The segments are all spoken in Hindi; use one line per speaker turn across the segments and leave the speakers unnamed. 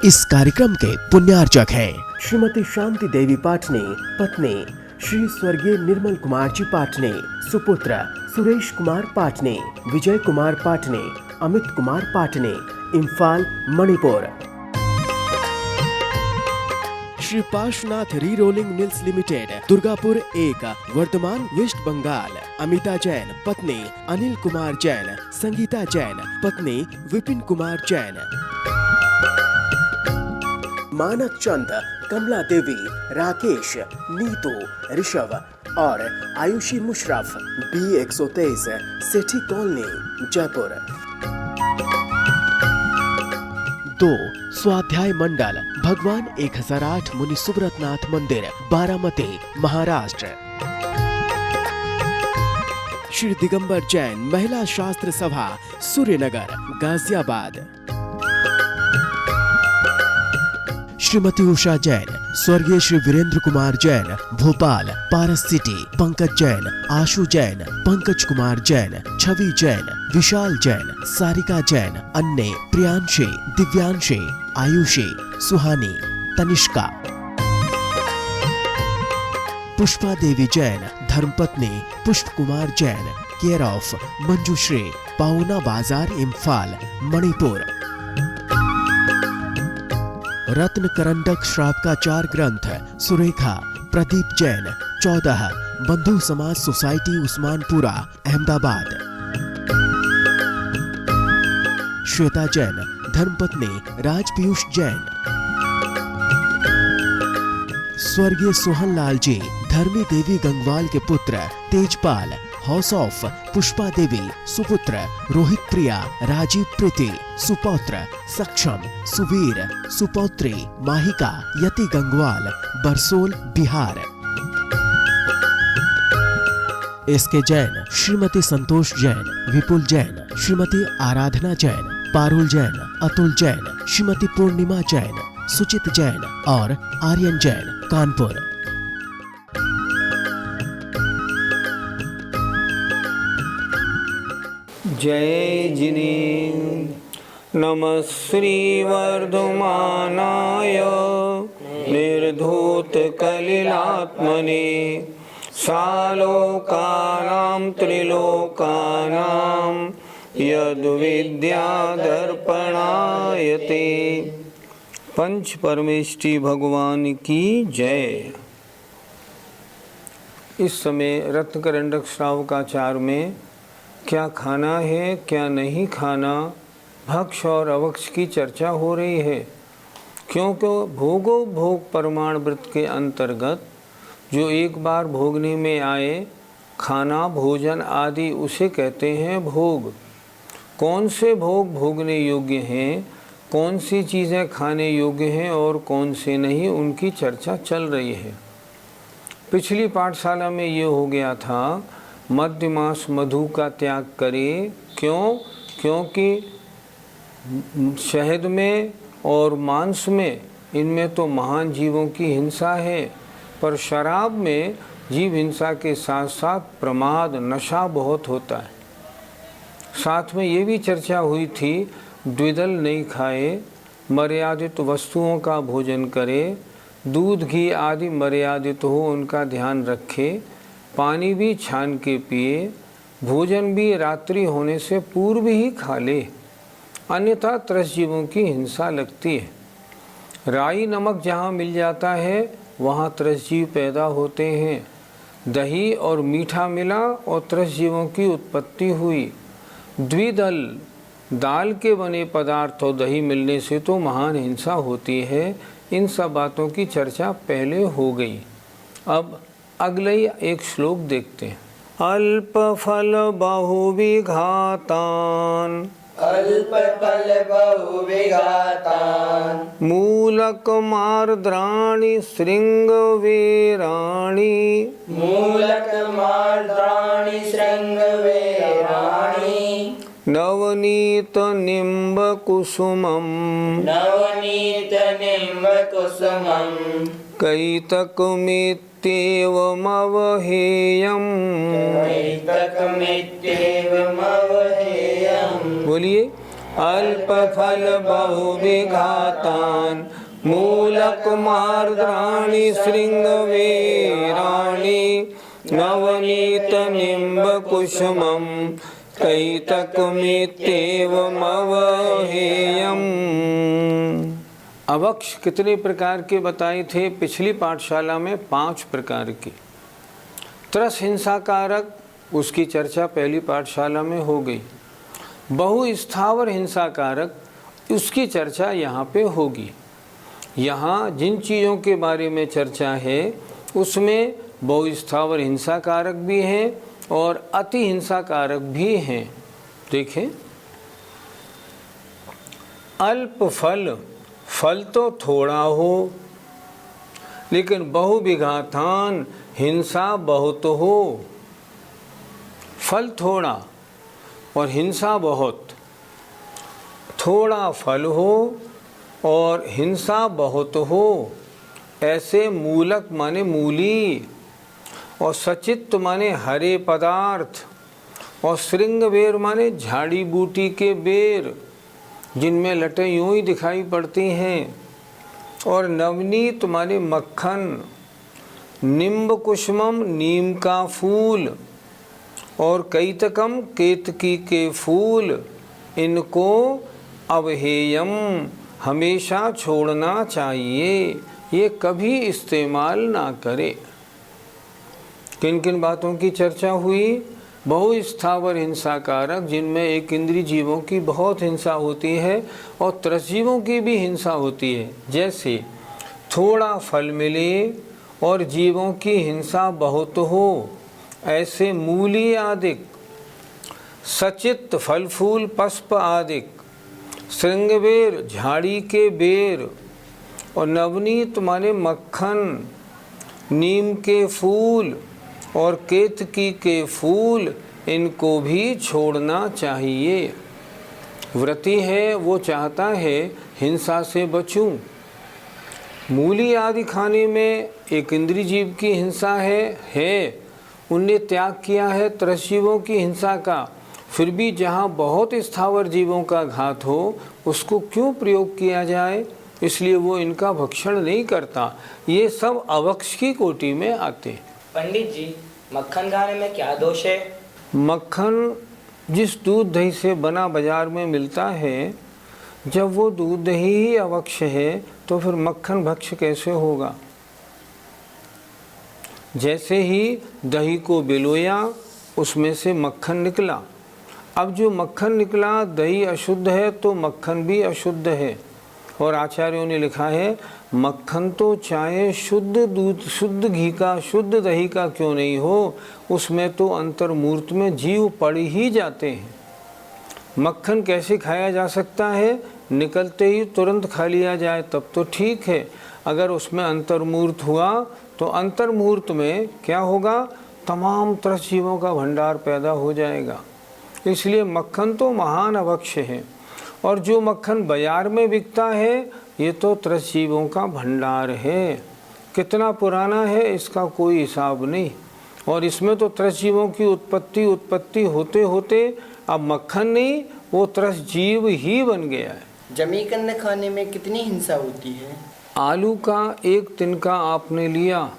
इस कार्यक्रम के पुण्यार्चक हैं श्रीमती शांति देवी पाटने, पत्नी श्री स्वर्गीय निर्मल कुमार जी पाटने, सुपुत्र Suresh Kumar पाटने, Vijay Kumar पाटने, Amit Kumar पाटने, Imphal Manipur. Shri Parshvanath re rolling mills limited, Durgapur 1, Bardhaman, West Bengal. Amita Jain, पत्नी अनिल कुमार जैन, संगीता जैन, पत्नी विपिन कुमार जैन। मानक चंद, कमला देवी, राकेश, नीतू, ऋषभ और आयुषी मुशरफ, B123, सेठी कॉलोनी, जयपुर। 2, स्वाध्याय मंडल, भगवान 1008 मुनि सुब्रतनाथ मंदिर, बारामती, महाराष्ट्र। श्री दिगंबर जैन महिला शास्त्र सभा, सूर्यनगर, गाजियाबाद। श्रीमती उषा जैन, स्वर्गीय श्री वीरेंद्र कुमार जैन, भोपाल, पारस सिटी। पंकज जैन, आशु जैन, पंकज कुमार जैन, छवि जैन, विशाल जैन, सारिका जैन, अन्य, प्रियांशी, दिव्यांशी, आयुषी, सुहानी, तनिष्का। पुष्पा देवी जैन, धर्मपत्नी पुष्प कुमार जैन, केयर ऑफ मंजुश्री, पाउना बाजार, इम्फाल, मणिपुर। रत्न करंडक श्रावकाचार ग्रंथ, सुरेखा, प्रदीप जैन, 14, बंधु समाज सोसाइटी, उस्मानपुरा, अहमदाबाद। श्वेता जैन, धर्मपत्नी राज पीयूष जैन। स्वर्गीय सोहन लाल जी, धर्मी देवी गंगवाल के पुत्र, तेजपाल, हाउस ऑफ पुष्पा देवी, सुपुत्र रोहित प्रिया, राजीव प्रीति, सुपौत्र सक्षम, सुवीर, सुपौत्री माहिका, यति गंगवाल, बरसोल, बिहार। एसके जैन, श्रीमती संतोष जैन, विपुल जैन, श्रीमती आराधना जैन, पारुल जैन, अतुल जैन, श्रीमती पूर्णिमा जैन, सुचित जैन और आर्यन जैन, कानपुर।
जय जिनी। नमः श्री वर्धमानाय निर्धूत कलिलात्मने, सालोकानां त्रिलोकानां यद्विद्या दर्पणायते। पंच परमेष्टि भगवान की जय। इस समय रत्नकरंडक श्रावकाचार में क्या खाना है क्या नहीं खाना, भक्ष और अवक्ष की चर्चा हो रही है। क्योंकि भोगो भोग परमाण व्रत के अंतर्गत जो एक बार भोगने में आए, खाना भोजन आदि उसे कहते हैं भोग। कौन से भोग भोगने योग्य हैं, कौन सी चीज़ें खाने योग्य हैं और कौन से नहीं, उनकी चर्चा चल रही है। पिछली पाठशाला में ये हो गया था, मध्य मास मधु का त्याग करे। क्यों? क्योंकि शहद में और मांस में, इनमें तो महान जीवों की हिंसा है, पर शराब में जीव हिंसा के साथ साथ प्रमाद, नशा बहुत होता है। साथ में ये भी चर्चा हुई थी, द्विदल नहीं खाए, मर्यादित वस्तुओं का भोजन करे, दूध घी आदि मर्यादित हो उनका ध्यान रखे, पानी भी छान के पिए, भोजन भी रात्रि होने से पूर्व ही खा ले, अन्यथा त्रस्त जीवों की हिंसा लगती है। राई नमक जहाँ मिल जाता है वहाँ त्रस्त जीव पैदा होते हैं। दही और मीठा मिला और त्रस्त जीवों की उत्पत्ति हुई। द्विदल दाल के बने पदार्थ और दही मिलने से तो महान हिंसा होती है। इन सब बातों की चर्चा पहले हो गई। अब अगले ही एक श्लोक देखते हैं। अल्प फल बहुविघातान,
अल्प फल बहुविघातान,
मूलक मार्द्राणि शृंगवेराणि,
मूलक मार्द्राणि शृंगवेराणि,
नवनीत निम्ब कुसुमं,
नवनीत निम्ब कुसुमं,
कैतकमित्येवमवहेयम्,
कैतकमित्येवमवहेयम्।
बोलिए, अल्प फल बहुविघातान् मूलकुमार्द्राणि शृङ्गवीराणि नवनीत निम्बकुसुमं कैतकमित्येवमवहेयम्। अवक्ष कितने प्रकार के बताए थे पिछली पाठशाला में? 5 प्रकार के। त्रस हिंसाकारक, उसकी चर्चा पहली पाठशाला में हो गई। बहुस्थावर हिंसाकारक, उसकी चर्चा यहाँ पे होगी। यहाँ जिन चीज़ों के बारे में चर्चा है उसमें बहुस्थावर हिंसाकारक भी हैं और अति हिंसाकारक भी हैं। देखें, अल्प फल, फल तो थोड़ा हो लेकिन बहुविघातान, हिंसा बहुत हो। फल थोड़ा और हिंसा बहुत। थोड़ा फल हो और हिंसा बहुत हो, ऐसे मूलक माने मूली, और सचित्त माने हरे पदार्थ, और श्रृंग बेर माने झाड़ी बूटी के बेर जिनमें लटें यूं ही दिखाई पड़ती हैं, और नवनीत माने मक्खन, निम्ब कुसुमम नीम का फूल, और कैतकम केतकी के फूल, इनको अवहेयम हमेशा छोड़ना चाहिए, ये कभी इस्तेमाल ना करे। किन किन बातों की चर्चा हुई? बहुस्थावर हिंसाकारक, जिनमें एक इंद्रिय जीवों की बहुत हिंसा होती है और त्रसजीवों की भी हिंसा होती है। जैसे थोड़ा फल मिले और जीवों की हिंसा बहुत हो, ऐसे मूली आदिक, सचित्त फल फूल पुष्प आदिक, श्रृंगबेर झाड़ी के बेर, और नवनीत माने मक्खन, नीम के फूल और केतकी के फूल, इनको भी छोड़ना चाहिए। व्रती है वो चाहता है हिंसा से बचूं। मूली आदि खाने में एक इंद्रिय जीव की हिंसा है, उनने त्याग किया है त्रसजीवों की हिंसा का, फिर भी जहाँ बहुत स्थावर जीवों का घात हो उसको क्यों प्रयोग किया जाए, इसलिए वो इनका भक्षण नहीं करता। ये सब अवक्ष की कोटि में आते हैं।
पंडित जी, मक्खन खाने में क्या दोष है?
मक्खन जिस दूध दही से बना बाजार में मिलता है, जब वो दूध दही ही अवक्ष है तो फिर मक्खन भक्ष कैसे होगा? जैसे ही दही को बिलोया उसमें से मक्खन निकला। अब जो मक्खन निकला दही अशुद्ध है तो मक्खन भी अशुद्ध है। और आचार्यों ने लिखा है, मक्खन तो चाहे शुद्ध दूध, शुद्ध घी का, शुद्ध दही का क्यों नहीं हो, उसमें तो अंतर्मूर्त में जीव पड़ ही जाते हैं। मक्खन कैसे खाया जा सकता है? निकलते ही तुरंत खा लिया जाए तब तो ठीक है। अगर उसमें अंतर्मूर्त हुआ तो अंतर्मूर्त में क्या होगा? तमाम त्रस जीवों का भंडार पैदा हो जाएगा। इसलिए मक्खन तो महान अवक्ष है। और जो मक्खन बाजार में बिकता है ये तो त्रस जीवों का भंडार है। कितना पुराना है इसका कोई हिसाब नहीं। और इसमें तो त्रस जीवों की उत्पत्ति होते होते अब मक्खन नहीं, वो त्रस जीव ही बन गया है।
जमीकंद खाने में कितनी हिंसा होती है?
आलू का एक तिनका आपने लिया,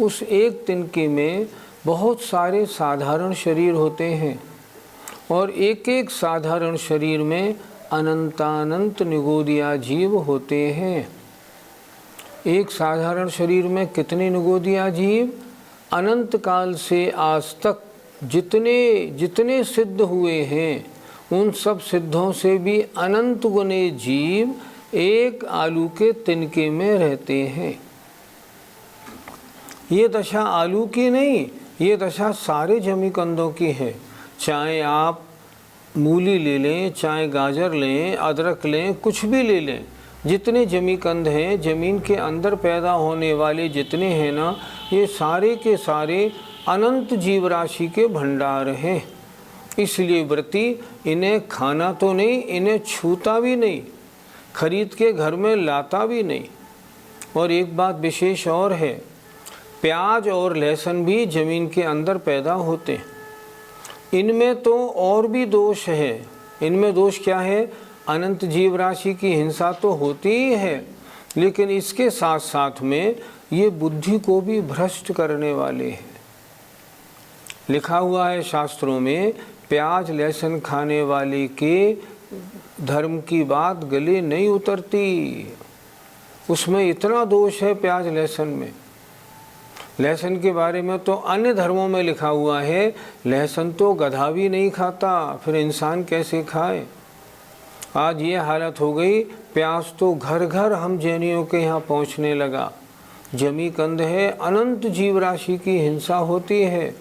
उस एक तिनके में बहुत सारे साधारण शरीर होते हैं और एक एक साधारण शरीर में अनंतानंत निगोदिया जीव होते हैं। एक साधारण शरीर में कितने निगोदिया जीव? अनंत काल से आज तक जितने जितने सिद्ध हुए हैं उन सब सिद्धों से भी अनंत गुने जीव एक आलू के तिनके में रहते हैं। ये दशा आलू की नहीं, ये दशा सारे जमीकंदों की है। चाहे आप मूली ले लें, चाहे गाजर लें, अदरक लें, कुछ भी ले लें, जितने जमीकंद हैं, ज़मीन के अंदर पैदा होने वाले जितने हैं ना, ये सारे के सारे अनंत जीव राशि के भंडार हैं। इसलिए व्रती इन्हें खाना तो नहीं, इन्हें छूता भी नहीं, खरीद के घर में लाता भी नहीं। और एक बात विशेष और है, प्याज और लहसुन भी ज़मीन के अंदर पैदा होते हैं। इनमें तो और भी दोष है, इनमें दोष क्या है? अनंत जीव राशि की हिंसा तो होती ही है, लेकिन इसके साथ साथ में ये बुद्धि को भी भ्रष्ट करने वाले हैं। लिखा हुआ है शास्त्रों में, प्याज लहसुन खाने वाले के धर्म की बात गले नहीं उतरती। उसमें इतना दोष है प्याज लहसुन में। लहसुन के बारे में तो अन्य धर्मों में लिखा हुआ है, लहसुन तो गधा भी नहीं खाता, फिर इंसान कैसे खाए। आज ये हालत हो गई, प्याज तो घर घर हम जैनियों के यहाँ पहुँचने लगा। जमी कंद है, अनंत जीव राशि की हिंसा होती है,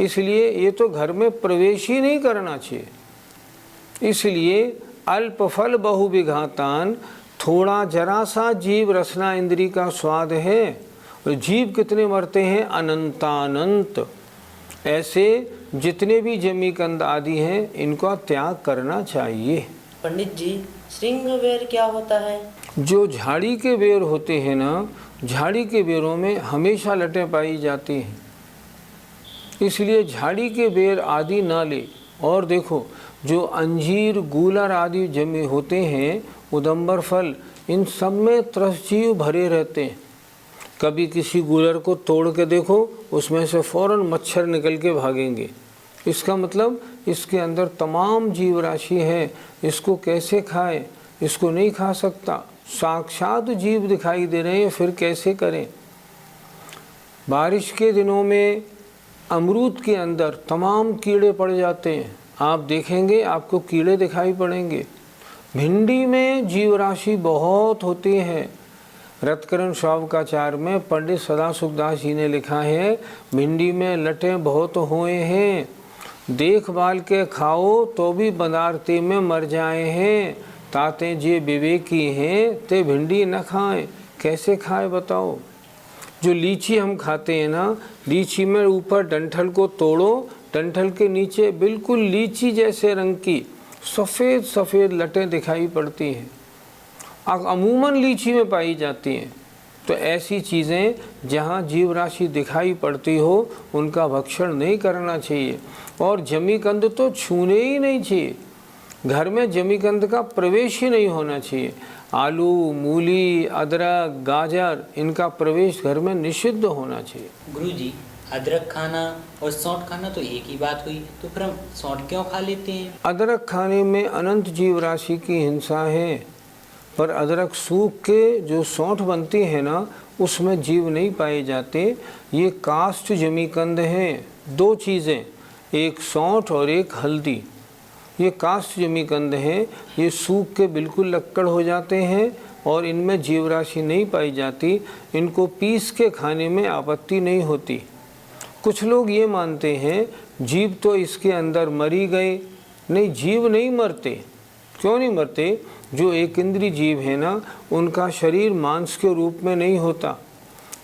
इसलिए ये तो घर में प्रवेश ही नहीं करना चाहिए। इसलिए अल्प फल बहु विघातान, थोड़ा जरा सा जीव रसना इंद्री का स्वाद है, और जीव कितने मरते हैं? अनंतानंत। ऐसे जितने भी जमी कंद आदि हैं, इनका त्याग करना चाहिए।
पंडित जी, श्रृंग वेर क्या होता है? जो
झाड़ी के बेर होते हैं ना, झाड़ी के बेरों में हमेशा लटें पाई जाती हैं, इसलिए झाड़ी के बेर आदि ना ले। और देखो, जो अंजीर गूलर आदि जमे होते हैं, उदंबर फल, इन सब में त्रसजीव भरे रहते हैं। कभी किसी गूलर को तोड़ के देखो, उसमें से फौरन मच्छर निकल के भागेंगे। इसका मतलब इसके अंदर तमाम जीव राशि है, इसको कैसे खाए? इसको नहीं खा सकता। साक्षात जीव दिखाई दे रहे हैं, फिर कैसे करें? बारिश के दिनों में अमरूद के अंदर तमाम कीड़े पड़ जाते हैं, आप देखेंगे आपको कीड़े दिखाई पड़ेंगे। भिंडी में जीव राशि बहुत होती है। रत्करण श्रावकाचार में पंडित सदासुखदास जी ने लिखा है, भिंडी में लटें बहुत हुए हैं, देखभाल के खाओ तो भी बदारते में मर जाए हैं, ताते जे विवेकी हैं ते भिंडी न खाएं। कैसे खाए बताओ? जो लीची हम खाते हैं ना, लीची में ऊपर डंठल को तोड़ो, डंठल के नीचे बिल्कुल लीची जैसे रंग की सफ़ेद सफ़ेद लटें दिखाई पड़ती हैं, अमूमन लीची में पाई जाती हैं। तो ऐसी चीज़ें जहाँ जीव राशि दिखाई पड़ती हो, उनका भक्षण नहीं करना चाहिए। और जमीकंद तो छूने ही नहीं चाहिए, घर में जमीकंद का प्रवेश ही नहीं होना चाहिए। आलू, मूली, अदरक, गाजर, इनका प्रवेश घर में निषिद्ध होना चाहिए।
गुरुजी, अदरक खाना और सौंठ खाना तो एक ही बात हुई, तो फिर हम सौंठ क्यों खा लेते हैं?
अदरक खाने में अनंत जीव राशि की हिंसा है, पर अदरक सूख के जो सौंठ बनती है ना, उसमें जीव नहीं पाए जाते। ये काष्ठ जमीकंद हैं, दो चीज़ें, एक सौंठ और एक हल्दी। ये काष्ठ जमीकंद हैं, ये सूख के बिल्कुल लक्कड़ हो जाते हैं और इनमें जीव राशि नहीं पाई जाती। इनको पीस के खाने में आपत्ति नहीं होती। कुछ लोग ये मानते हैं जीव तो इसके अंदर मरी गए। नहीं, जीव नहीं मरते। क्यों नहीं मरते? जो एक इंद्रिय जीव है ना, उनका शरीर मांस के रूप में नहीं होता।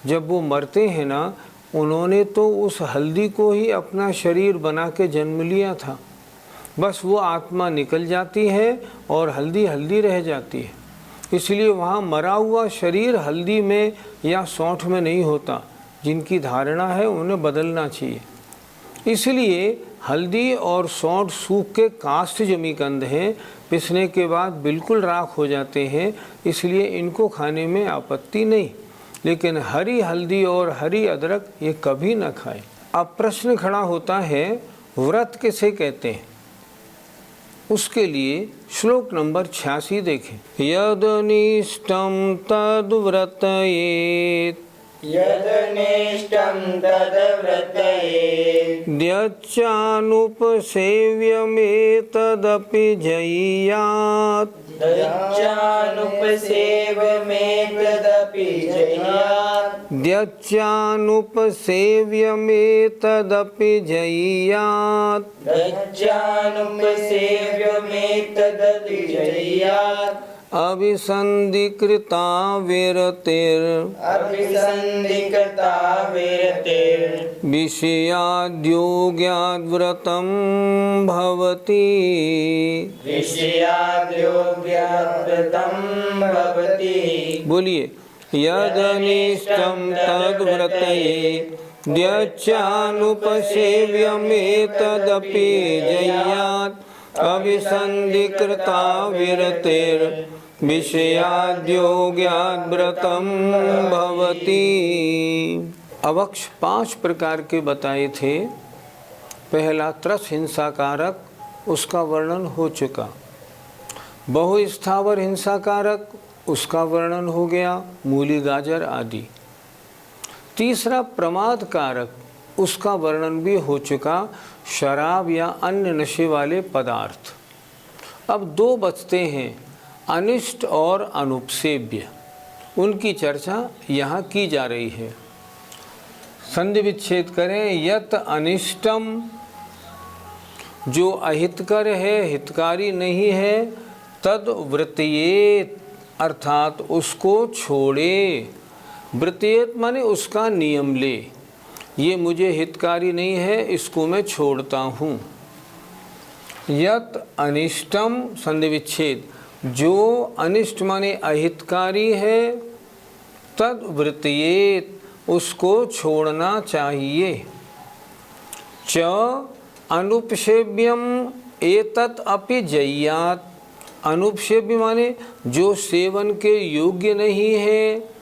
जब वो मरते हैं ना, उन्होंने तो उस हल्दी को ही अपना शरीर बना के जन्म लिया था। बस वो आत्मा निकल जाती है और हल्दी हल्दी रह जाती है। इसलिए वहाँ मरा हुआ शरीर हल्दी में या सौंठ में नहीं होता। जिनकी धारणा है उन्हें बदलना चाहिए। इसलिए हल्दी और सौंठ सूख के काष्ठ जमीकंद हैं, पिसने के बाद बिल्कुल राख हो जाते हैं, इसलिए इनको खाने में आपत्ति नहीं। लेकिन हरी हल्दी और हरी अदरक ये कभी ना खाएं। अब प्रश्न खड़ा होता है, व्रत किसे कहते हैं? उसके लिए श्लोक नंबर 86 देखें। यदनिष्टं तद्व्रतयेत्,
यदनिष्टं तद्व्रतयेत्,
द्यच्चानुपसेव्यमेतदपि जय्यात्,
द्यच्चानुपसेव्यमेतदपि जय्यात्,
द्यच्चानुपसेव्यमेतदपि जय्यात्,
द्यच्चानुपसेव्यमेतदपि जय्यात्,
अभिसन्धिकृता विरतिर्,
अभिसन्धिकृता विरतिर्,
विषयाद्योग्याद्व्रतं भवति,
विषयाद्योग्याद्व्रतं भवति।
बोलिए, यदनिष्टं तद्व्रतयेत्, द्यच्चानुपसेव्यमेतदपि जय्यात्, अभिसन्धिकृता विरतेर् विषयाद्योग्याद् व्रतं भवति। अवक्ष 5 प्रकार के बताए थे। पहला त्रस हिंसाकारक, उसका वर्णन हो चुका। बहुस्थावर हिंसाकारक, उसका वर्णन हो गया, मूली गाजर आदि। तीसरा प्रमाद कारक, उसका वर्णन भी हो चुका, शराब या अन्य नशे वाले पदार्थ। अब 2 बचते हैं, अनिष्ट और अनुपसेव्य। उनकी चर्चा यहाँ की जा रही है। संधि विच्छेद करें। यत अनिष्टम, जो अहितकर है, हितकारी नहीं है, तद वृत्येत, अर्थात उसको छोड़े। वृत्येत माने उसका नियम ले। ये मुझे हितकारी नहीं है, इसको मैं छोड़ता हूँ। यत अनिष्टम, संधि विच्छेद, जो अनिष्ट माने अहितकारी है, तद वृत्येत, उसको छोड़ना चाहिए। च अनुपसेव्यम एतत् अपि जय्यात्, अनुपसेव्य माने जो सेवन के योग्य नहीं है,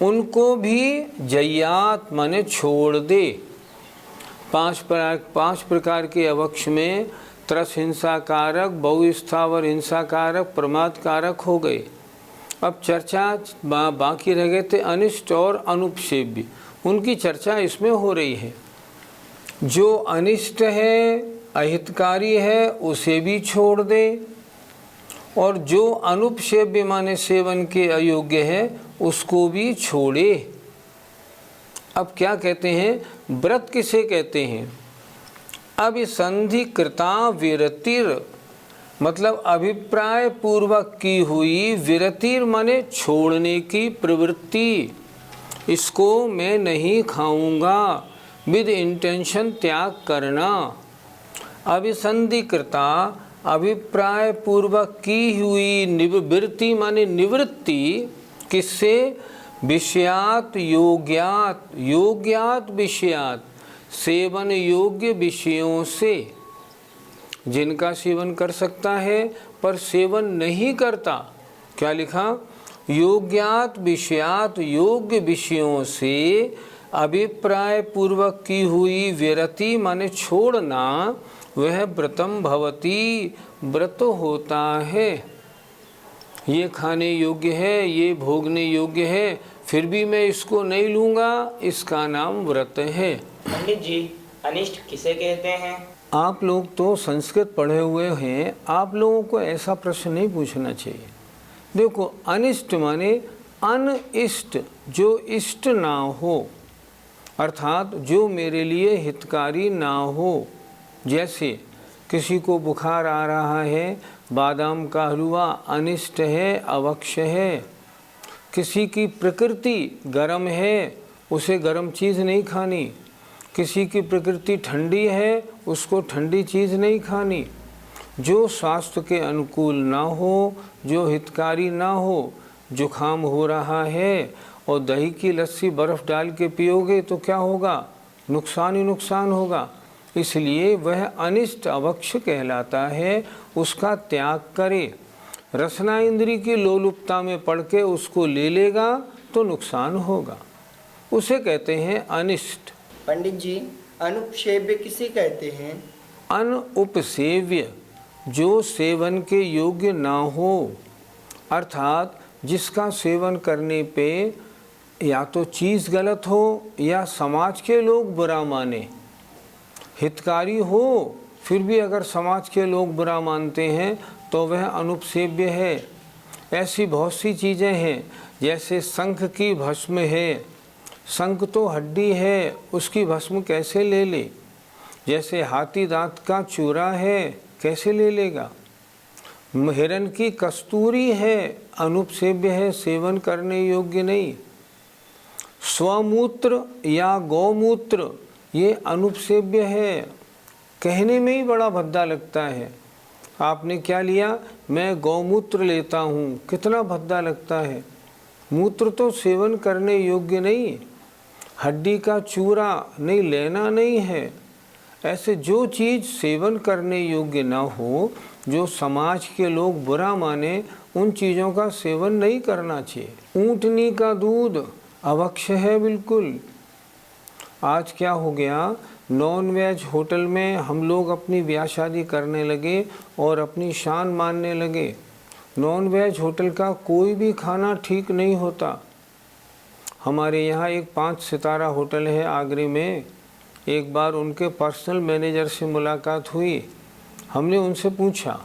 उनको भी जय्यात् माने छोड़ दे। 5 प्रकार के अवक्ष में त्रस हिंसाकारक, बहुस्थावर हिंसाकारक, प्रमाद कारक हो गए। अब चर्चा बाकी रह गए थे अनिष्ट और अनुपसेव्य। उनकी चर्चा इसमें हो रही है। जो अनिष्ट है, अहितकारी है, उसे भी छोड़ दे, और जो अनुपसेव्य माने सेवन के अयोग्य है, उसको भी छोड़े। अब क्या कहते हैं? व्रत किसे कहते हैं? अभिसन्धिकृता विरतिर्, मतलब अभिप्राय पूर्वक की हुई, विरतिर् माने छोड़ने की प्रवृत्ति। इसको मैं नहीं खाऊंगा, विद इंटेंशन त्याग करना। अभिसन्धिकृता, अभिप्राय पूर्वक की हुई, निवृत्ति माने निवृत्ति, किससे? विषयात योग्यात, योग्यात विषयात, सेवन योग्य विषयों से। जिनका सेवन कर सकता है पर सेवन नहीं करता, क्या लिखा? योग्यात विषयात, योग्य विषयों से अभिप्राय पूर्वक की हुई विरति माने छोड़ना, वह व्रतम भवति, व्रत होता है। ये खाने योग्य है, ये भोगने योग्य है, फिर भी मैं इसको नहीं लूँगा, इसका नाम व्रत है।
पंडित जी, अनिष्ट किसे कहते हैं?
आप लोग तो संस्कृत पढ़े हुए हैं, आप लोगों को ऐसा प्रश्न नहीं पूछना चाहिए। देखो, अनिष्ट माने अनिष्ट, जो इष्ट ना हो, अर्थात जो मेरे लिए हितकारी ना हो। जैसे किसी को बुखार आ रहा है, बादाम का हलवा अनिष्ट है, अवक्ष है। किसी की प्रकृति गर्म है, उसे गर्म चीज़ नहीं खानी। किसी की प्रकृति ठंडी है, उसको ठंडी चीज़ नहीं खानी। जो स्वास्थ्य के अनुकूल ना हो, जो हितकारी ना हो। जुखाम हो रहा है और दही की लस्सी बर्फ़ डाल के पियोगे तो क्या होगा? नुकसान ही नुकसान होगा। इसलिए वह अनिष्ट अवक्ष कहलाता है, उसका त्याग करे। रसना इंद्री की लोलुपता में पड़ के उसको ले लेगा तो नुकसान होगा, उसे कहते हैं अनिष्ट।
पंडित जी, अनुपसेव्य किसे कहते हैं?
अनुपसेव्य, जो सेवन के योग्य ना हो, अर्थात जिसका सेवन करने पे या तो चीज़ गलत हो या समाज के लोग बुरा माने। हितकारी हो फिर भी अगर समाज के लोग बुरा मानते हैं तो वह अनुपसेव्य है। ऐसी बहुत सी चीज़ें हैं, जैसे शंख की भस्म है, शंख तो हड्डी है, उसकी भस्म कैसे ले ले? जैसे हाथी दांत का चूरा है, कैसे ले लेगा? हिरण की कस्तूरी है, अनुपसेव्य है, सेवन करने योग्य नहीं। स्वमूत्र या गौमूत्र, ये अनुपसेव्य है, कहने में ही बड़ा भद्दा लगता है। आपने क्या लिया? मैं गौमूत्र लेता हूँ, कितना भद्दा लगता है। मूत्र तो सेवन करने योग्य नहीं। हड्डी का चूरा नहीं लेना नहीं है। ऐसे जो चीज़ सेवन करने योग्य ना हो, जो समाज के लोग बुरा माने, उन चीज़ों का सेवन नहीं करना चाहिए। ऊँटनी का दूध अवक्ष है बिल्कुल। आज क्या हो गया, नॉन वेज होटल में हम लोग अपनी ब्याह शादी करने लगे और अपनी शान मानने लगे। नॉन वेज होटल का कोई भी खाना ठीक नहीं होता। हमारे यहाँ एक 5 सितारा होटल है आगरे में। एक बार उनके पर्सनल मैनेजर से मुलाकात हुई। हमने उनसे पूछा,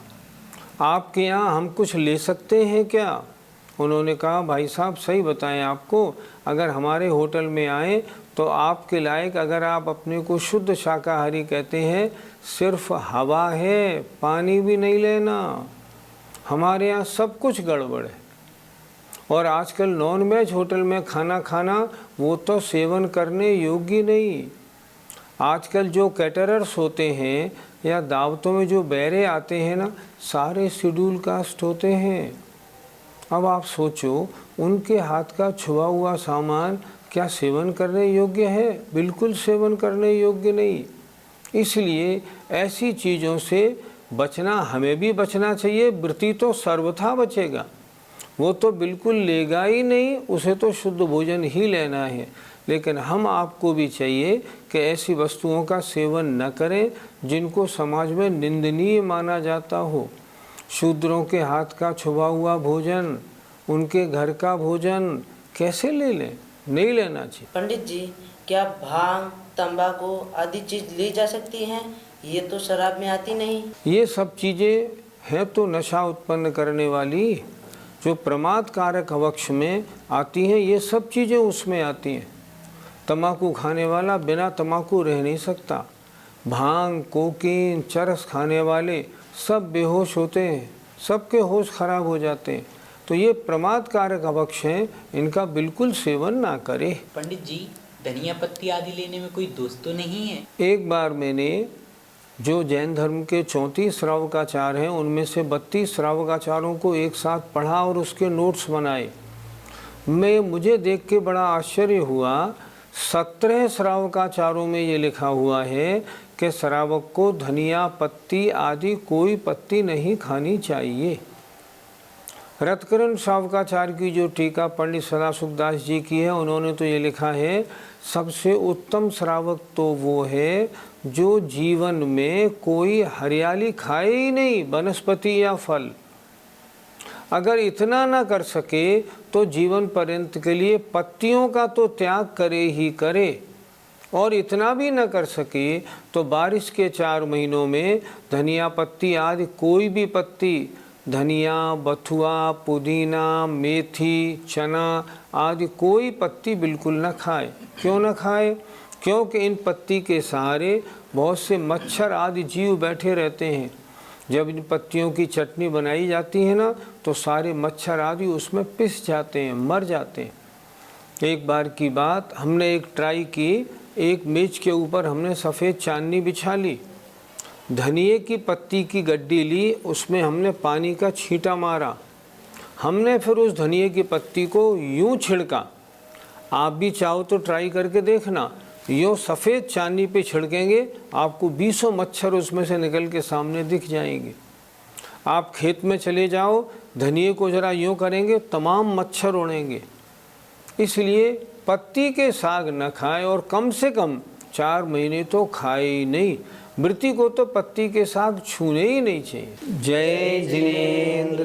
आपके यहाँ हम कुछ ले सकते हैं क्या? उन्होंने कहा, भाई साहब सही बताएं, आपको अगर हमारे होटल में आएँ तो आपके लायक, अगर आप अपने को शुद्ध शाकाहारी कहते हैं, सिर्फ हवा है, पानी भी नहीं लेना। हमारे यहाँ सब कुछ गड़बड़ है। और आजकल नॉन वेज होटल में खाना खाना, वो तो सेवन करने योग्य नहीं। आजकल जो कैटरर्स होते हैं या दावतों में जो बैरे आते हैं ना, सारे शेड्यूल कास्ट होते हैं। अब आप सोचो, उनके हाथ का छुआ हुआ सामान क्या सेवन करने योग्य है? बिल्कुल सेवन करने योग्य नहीं। इसलिए ऐसी चीज़ों से बचना, हमें भी बचना चाहिए। वृत्ति तो सर्वथा बचेगा, वो तो बिल्कुल लेगा ही नहीं, उसे तो शुद्ध भोजन ही लेना है। लेकिन हम आपको भी चाहिए कि ऐसी वस्तुओं का सेवन न करें जिनको समाज में निंदनीय माना जाता हो। शूद्रों के हाथ का छुपा हुआ भोजन, उनके घर का भोजन कैसे ले लें? नहीं लेना चाहिए।
पंडित जी, क्या भांग, तंबाकू आदि चीज ली जा सकती हैं? ये तो शराब में आती नहीं।
ये सब चीज़ें हैं तो नशा उत्पन्न करने वाली, जो प्रमाद कारक अवक्ष में आती हैं, ये सब चीज़ें उसमें आती हैं। तम्बाकू खाने वाला बिना तम्बाकू रह नहीं सकता। भांग, कोकीन, चरस खाने वाले सब बेहोश होते हैं, सबके होश खराब हो जाते हैं। तो ये प्रमाद कारक अवक्ष हैं, इनका बिल्कुल सेवन ना करें।
पंडित जी, धनिया पत्ती आदि लेने में कोई दोष तो नहीं है? एक
बार मैंने जो जैन धर्म के 34 श्रावकाचार हैं, उनमें से 32 श्रावकाचारों को एक साथ पढ़ा और उसके नोट्स बनाए। मुझे देख के बड़ा आश्चर्य हुआ। 17 श्रावकाचारों में ये लिखा हुआ है कि श्रावक को धनिया पत्ती आदि कोई पत्ती नहीं खानी चाहिए। रत्करण श्रावकाचार्य की जो टीका पंडित सदासुखदास जी की है, उन्होंने तो ये लिखा है, सबसे उत्तम श्रावक तो वो है जो जीवन में कोई हरियाली खाए ही नहीं, वनस्पति या फल। अगर इतना ना कर सके तो जीवन पर्यंत के लिए पत्तियों का तो त्याग करे ही करे, और इतना भी ना कर सके तो बारिश के 4 महीनों में धनिया पत्ती आदि कोई भी पत्ती, धनिया, बथुआ, पुदीना, मेथी, चना आदि कोई पत्ती बिल्कुल ना खाए। क्यों ना खाए? क्योंकि इन पत्ती के सहारे बहुत से मच्छर आदि जीव बैठे रहते हैं। जब इन पत्तियों की चटनी बनाई जाती है ना, तो सारे मच्छर आदि उसमें पिस जाते हैं, मर जाते हैं। एक बार की बात, हमने एक ट्राई की, एक मेज के ऊपर हमने सफ़ेद चांदनी बिछा ली, धनिए की पत्ती की गड्डी ली, उसमें हमने पानी का छींटा मारा, हमने फिर उस धनिए की पत्ती को यूं छिड़का। आप भी चाहो तो ट्राई करके देखना, यूँ सफ़ेद चांदनी पे छिड़केंगे, आपको 20 मच्छर उसमें से निकल के सामने दिख जाएंगे। आप खेत में चले जाओ, धनिए को ज़रा यूँ करेंगे, तमाम मच्छर उड़ेंगे। इसलिए पत्ती के साग न खाएं, और कम से कम 4 महीने तो खाए ही नहीं। मृत्यु को तो पत्ती के साग छूने ही नहीं चाहिए। जय जिनेंद्र।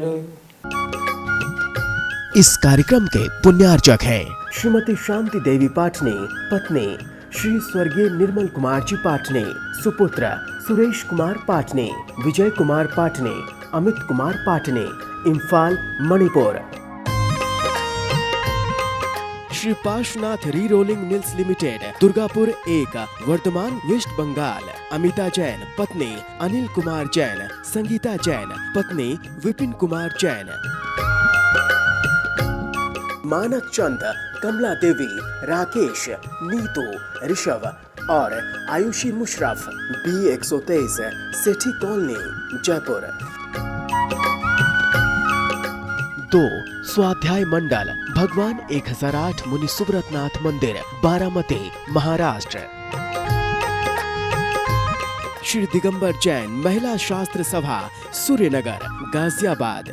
इस कार्यक्रम के पुण्यार्चक हैं श्रीमती शांति देवी पाटने, पत्नी श्री स्वर्गीय निर्मल कुमार जी पाटने, सुपुत्र Suresh Kumar पाटने, Vijay Kumar पाटने, Amit Kumar पाटने, Imphal, Manipur. Shri Parshvanath re rolling mills limited, Durgapur 1, Bardhaman, West Bengal. Amita Jain, पत्नी अनिल कुमार जैन, संगीता जैन, पत्नी विपिन कुमार जैन। मानक चंद, कमला देवी, राकेश, नीतू, ऋषभ और आयुषी मुशरफ, B123, सेठी कॉलोनी, जयपुर। 2, स्वाध्याय मंडल, भगवान 1008 मुनि सुब्रतनाथ मंदिर, बारामती, महाराष्ट्र। श्री दिगंबर जैन महिला शास्त्र सभा सूर्यनगर गाजियाबाद।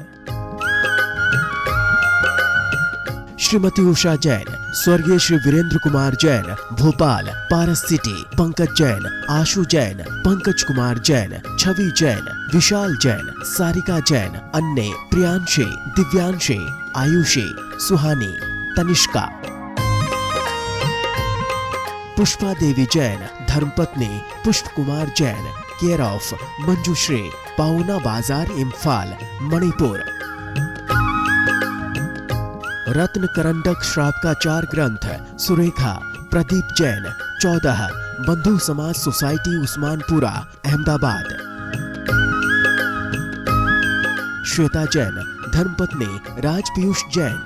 श्रीमती उषा जैन, स्वर्गीय श्री वीरेंद्र कुमार जैन भोपाल पारस सिटी, पंकज जैन, आशु जैन, पंकज कुमार जैन, छवि जैन, विशाल जैन, सारिका जैन, अन्य प्रियांशी, दिव्यांशी, आयुषी, सुहानी, तनिष्का। पुष्पा देवी जैन, धर्मपत्नी पुष्प कुमार जैन, केयर ऑफ मंजुश्री, पाउना बाजार, इम्फाल, मणिपुर। रत्न करंडक श्रावकाचार ग्रंथ सुरेखा प्रदीप जैन 14 बंधु समाज सोसाइटी उस्मानपुरा अहमदाबाद। श्वेता जैन, धर्मपत्नी राज पीयूष जैन।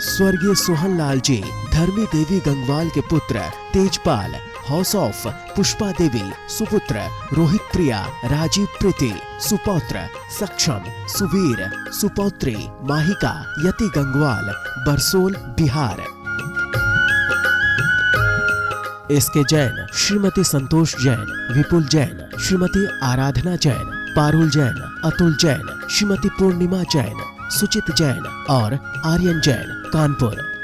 स्वर्गीय सोहन लाल जी, धर्मी देवी गंगवाल के पुत्र तेजपाल, हाउस ऑफ पुष्पा देवी, सुपुत्र रोहित प्रिया, राजीव प्रीति, सुपौत्र सक्षम, सुवीर, सुपौत्री माहिका, यति गंगवाल, बरसोल बिहार। एसके जैन, श्रीमती संतोष जैन, विपुल जैन, श्रीमती आराधना जैन, पारुल जैन, अतुल जैन, श्रीमती पूर्णिमा जैन, सुचित जैन और आर्यन जैन, कानपुर।